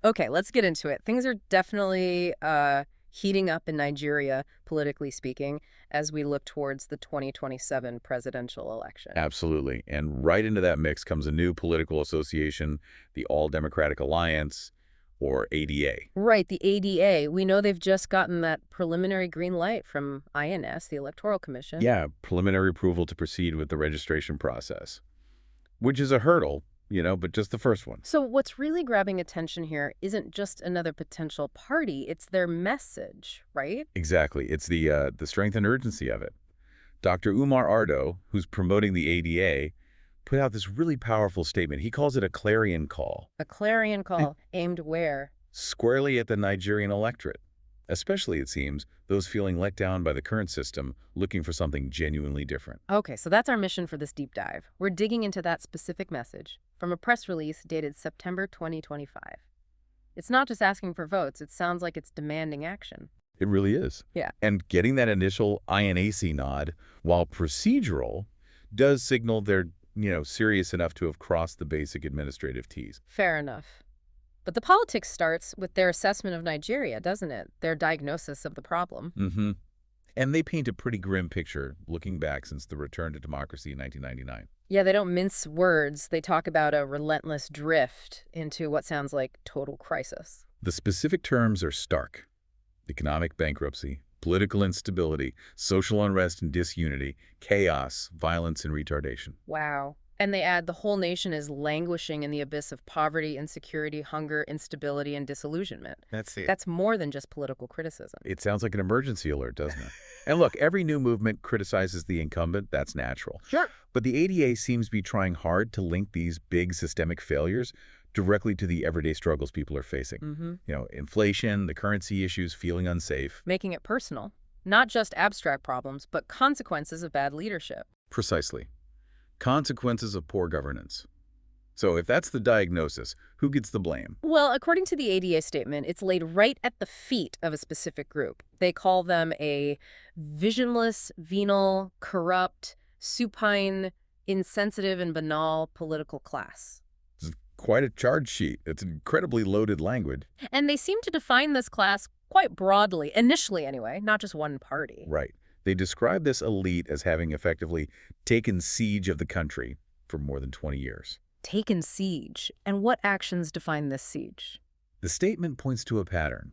Okay, let's get into it. Things are definitely heating up in Nigeria, politically speaking, as we look towards the 2027 presidential election. Absolutely. And right into that mix comes a new political association, the All Democratic Alliance, or ADA. Right, the ADA. We know they've just gotten that preliminary green light from INS, the Electoral Commission. Yeah, preliminary approval to proceed with the registration process, which is a hurdle, but just the first one. So what's really grabbing attention here isn't just another potential party, it's their message, right? Exactly. It's the strength and urgency of it. Dr. Umar Ardo, who's promoting the ADA, put out this really powerful statement. He calls it a clarion call, A clarion call aimed where? squarely at the Nigerian electorate, especially, it seems, those feeling let down by the current system, looking for something genuinely different. Okay, so that's our mission for this deep dive. We're digging into that specific message from a press release dated September 2025. It's not just asking for votes, it sounds like it's demanding action. It really is. Yeah. And getting that initial INAC nod, while procedural, does signal they're, serious enough to have crossed the basic administrative T's. Fair enough. But the politics starts with their assessment of Nigeria, doesn't it? Their diagnosis of the problem. Mm-hmm. And they paint a pretty grim picture, looking back since the return to democracy in 1999. Yeah, they don't mince words. They talk about a relentless drift into what sounds like total crisis. The specific terms are stark. Economic bankruptcy, political instability, social unrest and disunity, chaos, violence, and retardation. Wow. And they add the whole nation is languishing in the abyss of poverty, insecurity, hunger, instability, and disillusionment. That's it. That's more than just political criticism. It sounds like an emergency alert, doesn't it? And look, every new movement criticizes the incumbent. That's natural. Sure. But the ADA seems to be trying hard to link these big systemic failures directly to the everyday struggles people are facing. Inflation, the currency issues, feeling unsafe. Making it personal. Not just abstract problems, but consequences of bad leadership. Precisely. Consequences of poor governance. So if that's the diagnosis, who gets the blame? Well, according to the ADA statement, it's laid right at the feet of a specific group. They call them a visionless, venal, corrupt, supine, insensitive, and banal political class. It's quite a charge sheet. It's incredibly loaded language. And they seem to define this class quite broadly, initially anyway, not just one party. Right. They describe this elite as having effectively taken siege of the country for more than 20 years. Taken siege. And what actions define this siege? The statement points to a pattern: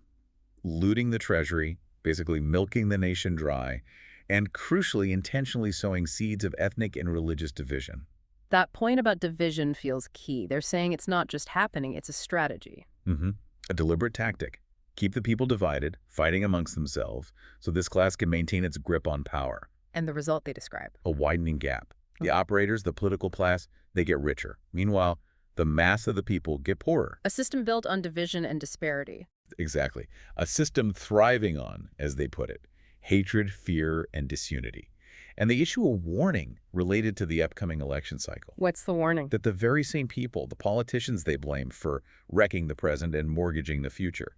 looting the treasury, basically milking the nation dry, and crucially intentionally sowing seeds of ethnic and religious division. That point about division feels key. They're saying it's not just happening, it's a strategy. A deliberate tactic. Keep the people divided, fighting amongst themselves, so this class can maintain its grip on power. And the result they describe. A widening gap. The operators, the political class, they get richer. Meanwhile, the mass of the people get poorer. A system built on division and disparity. Exactly. A system thriving on, as they put it, hatred, fear, and disunity. And they issue a warning related to the upcoming election cycle. What's the warning? That the very same people, the politicians they blame for wrecking the present and mortgaging the future,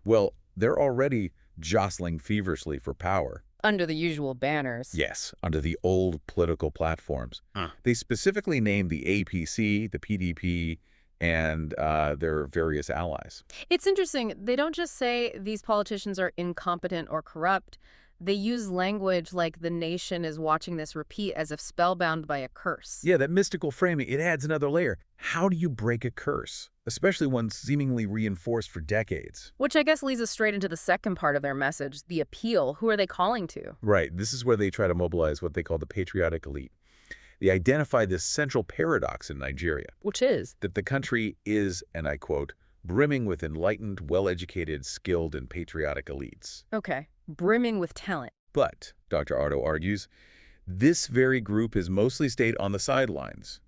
well, they're already jostling feverishly for power. Under the usual banners. Yes, under the old political platforms. They specifically name the APC, the PDP, and their various allies. It's interesting. They don't just say these politicians are incompetent or corrupt. They use language like the nation is watching this repeat as if spellbound by a curse. Yeah, that mystical framing, it adds another layer. How do you break a curse, especially one seemingly reinforced for decades? Which I guess leads us straight into the second part of their message, the appeal. Who are they calling to? Right. This is where they try to mobilize what they call the patriotic elite. They identify this central paradox in Nigeria. Which is? That the country is, and I quote, brimming with enlightened, well-educated, skilled, and patriotic elites. Okay. Brimming with talent. But, Dr. Ardo argues, this very group has mostly stayed on the sidelines.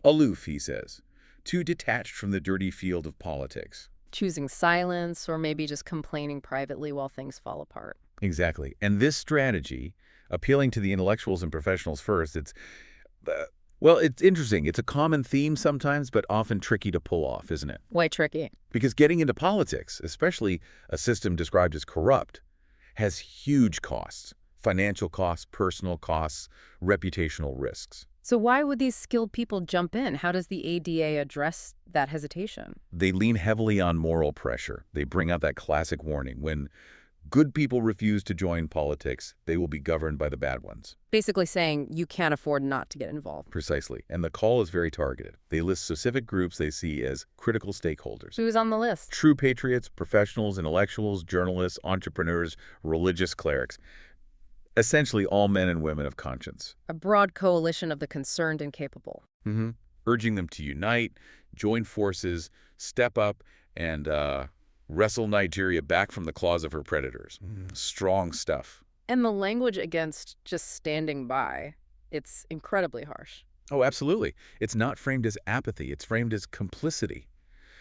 Aloof, he says, too detached from the dirty field of politics. Choosing silence or maybe just complaining privately while things fall apart. Exactly. And this strategy, appealing to the intellectuals and professionals first, it's interesting. It's a common theme sometimes, but often tricky to pull off, isn't it? Why tricky? Because getting into politics, especially a system described as corrupt, has huge costs. Financial costs, personal costs, reputational risks. So why would these skilled people jump in? How does the ADA address that hesitation? They lean heavily on moral pressure. They bring out that classic warning: when good people refuse to join politics, they will be governed by the bad ones. Basically saying you can't afford not to get involved. Precisely. And the call is very targeted. They list specific groups they see as critical stakeholders. Who's on the list? True patriots, professionals, intellectuals, journalists, entrepreneurs, religious clerics. Essentially all men and women of conscience. A broad coalition of the concerned and capable. Urging them to unite, join forces, step up, and wrestle Nigeria back from the claws of her predators. Strong stuff. And the language against just standing by, it's incredibly harsh. Oh, absolutely. It's not framed as apathy. It's framed as complicity.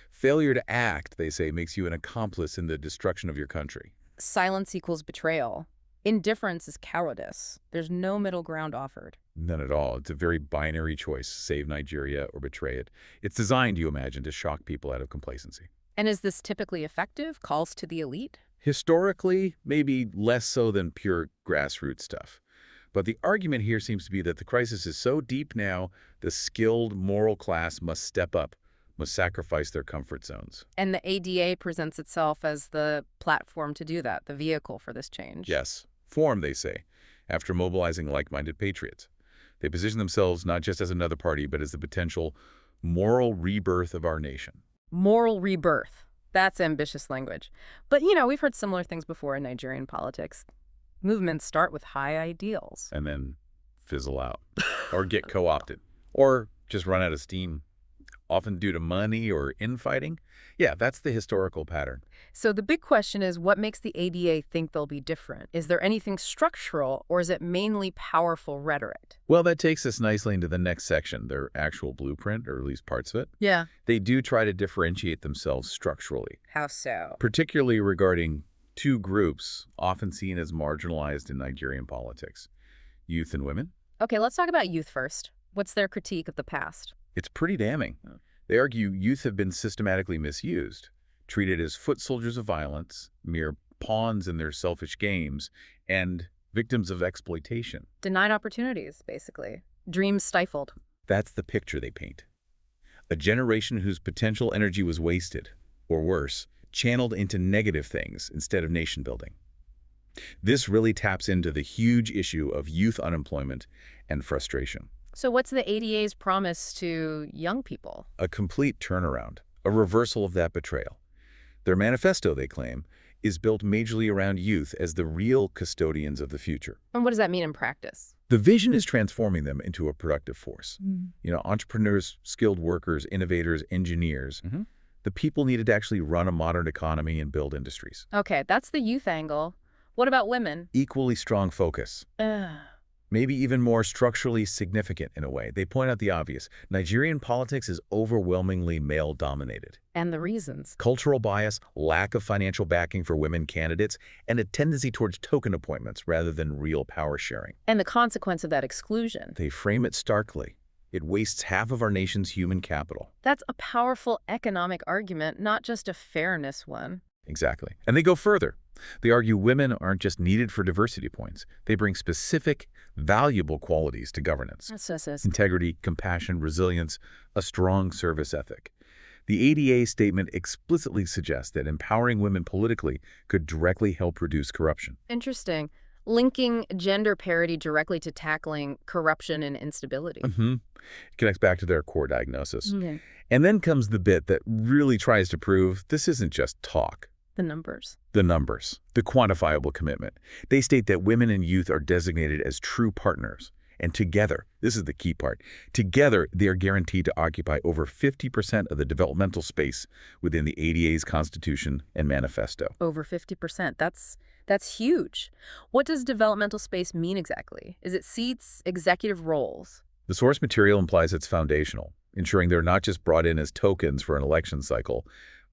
Failure to act, they say, makes you an accomplice in the destruction of your country. Silence equals betrayal. Indifference is cowardice. There's no middle ground offered. None at all. It's a very binary choice: save Nigeria or betray it. It's designed, you imagine, to shock people out of complacency. And is this typically effective? Calls to the elite? Historically, maybe less so than pure grassroots stuff. But the argument here seems to be that the crisis is so deep now, the skilled moral class must step up, must sacrifice their comfort zones. And the ADA presents itself as the platform to do that, the vehicle for this change. Yes, form, they say, after mobilizing like-minded patriots. They position themselves not just as another party, but as the potential moral rebirth of our nation. Moral rebirth. That's ambitious language. But, we've heard similar things before in Nigerian politics. Movements start with high ideals. And then fizzle out, or get co-opted, or just run out of steam, often due to money or infighting. Yeah, that's the historical pattern. So the big question is, what makes the ADA think they'll be different? Is there anything structural, or is it mainly powerful rhetoric? Well, that takes us nicely into the next section, their actual blueprint, or at least parts of it. Yeah. They do try to differentiate themselves structurally, How so? particularly regarding two groups often seen as marginalized in Nigerian politics: youth and women. Okay, let's talk about youth first. What's their critique of the past? It's pretty damning. They argue youth have been systematically misused, treated as foot soldiers of violence, mere pawns in their selfish games, and victims of exploitation. Denied opportunities, basically. Dreams stifled. That's the picture they paint. A generation whose potential energy was wasted, or worse, channeled into negative things instead of nation building. This really taps into the huge issue of youth unemployment and frustration. So what's the ADA's promise to young people? A complete turnaround, a reversal of that betrayal. Their manifesto, they claim, is built majorly around youth as the real custodians of the future. And what does that mean in practice? The vision is transforming them into a productive force. Entrepreneurs, skilled workers, innovators, engineers, the people needed to actually run a modern economy and build industries. Okay, that's the youth angle. What about women? Equally strong focus. Maybe even more structurally significant in a way. They point out the obvious. Nigerian politics is overwhelmingly male-dominated. And the reasons. Cultural bias, lack of financial backing for women candidates, and a tendency towards token appointments rather than real power sharing. And the consequence of that exclusion. They frame it starkly. It wastes half of our nation's human capital. That's a powerful economic argument, not just a fairness one. Exactly. And they go further. They argue women aren't just needed for diversity points. They bring specific, valuable qualities to governance. Integrity, compassion, resilience, a strong service ethic. The ADA statement explicitly suggests that empowering women politically could directly help reduce corruption. Interesting. Linking gender parity directly to tackling corruption and instability. It connects back to their core diagnosis. And then comes the bit that really tries to prove this isn't just talk. The numbers. The numbers, the quantifiable commitment. They state that women and youth are designated as true partners. And together, this is the key part, together they are guaranteed to occupy over 50% of the developmental space within the ADA's Constitution and Manifesto. Over 50%. That's huge. What does developmental space mean exactly? Is it seats, executive roles? The source material implies it's foundational, ensuring they're not just brought in as tokens for an election cycle,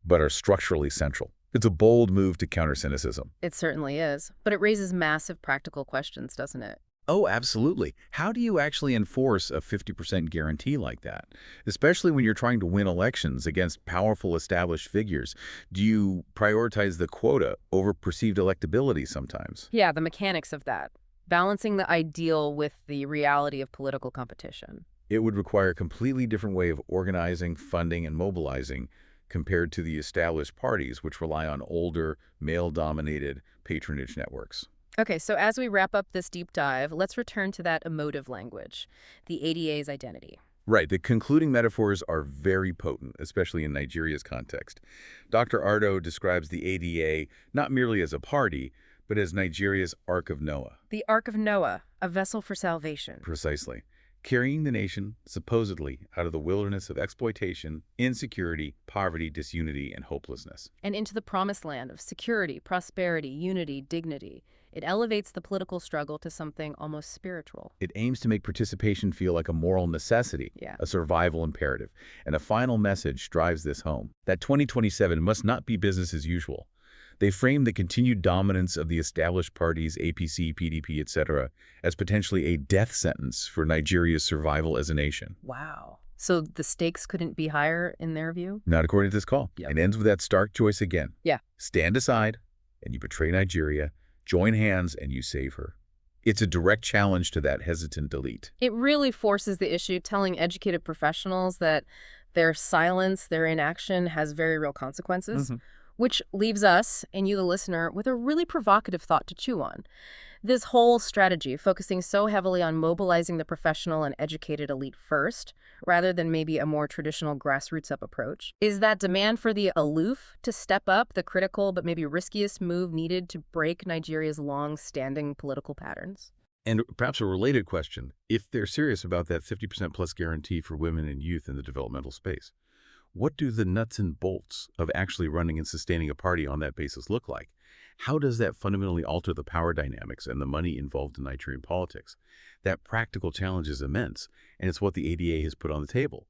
but are structurally central. It's a bold move to counter cynicism. It certainly is, but it raises massive practical questions, doesn't it? Oh, absolutely. How do you actually enforce a 50% guarantee like that? Especially when you're trying to win elections against powerful established figures. Do you prioritize the quota over perceived electability sometimes? Yeah, the mechanics of that. balancing the ideal with the reality of political competition. It would require a completely different way of organizing, funding, and mobilizing compared to the established parties, which rely on older, male-dominated patronage networks. Okay, so as we wrap up this deep dive, let's return to that emotive language, the ADA's identity. Right. The concluding metaphors are very potent, especially in Nigeria's context. Dr. Ardo describes the ADA not merely as a party, but as Nigeria's Ark of Noah. The Ark of Noah, a vessel for salvation. Precisely. Carrying the nation, supposedly, out of the wilderness of exploitation, insecurity, poverty, disunity, and hopelessness. And into the promised land of security, prosperity, unity, dignity. It elevates the political struggle to something almost spiritual. It aims to make participation feel like a moral necessity, Yeah. a survival imperative. And a final message drives this home, that 2027 must not be business as usual. They frame the continued dominance of the established parties, APC, PDP, etc., as potentially a death sentence for Nigeria's survival as a nation. Wow. So the stakes couldn't be higher in their view? Not according to this call. Yep. It ends with that stark choice again. Yeah. Stand aside, and you betray Nigeria. Join hands, and you save her. It's a direct challenge to that hesitant elite. It really forces the issue, telling educated professionals that their silence, their inaction has very real consequences, which leaves us, and you the listener, with a really provocative thought to chew on. This whole strategy, focusing so heavily on mobilizing the professional and educated elite first, rather than maybe a more traditional grassroots-up approach, is that demand for the aloof to step up the critical but maybe riskiest move needed to break Nigeria's long-standing political patterns. And perhaps a related question, if they're serious about that 50% plus guarantee for women and youth in the developmental space, what do the nuts and bolts of actually running and sustaining a party on that basis look like? How does that fundamentally alter the power dynamics and the money involved in Nigerian politics? That practical challenge is immense, and it's what the ADA has put on the table.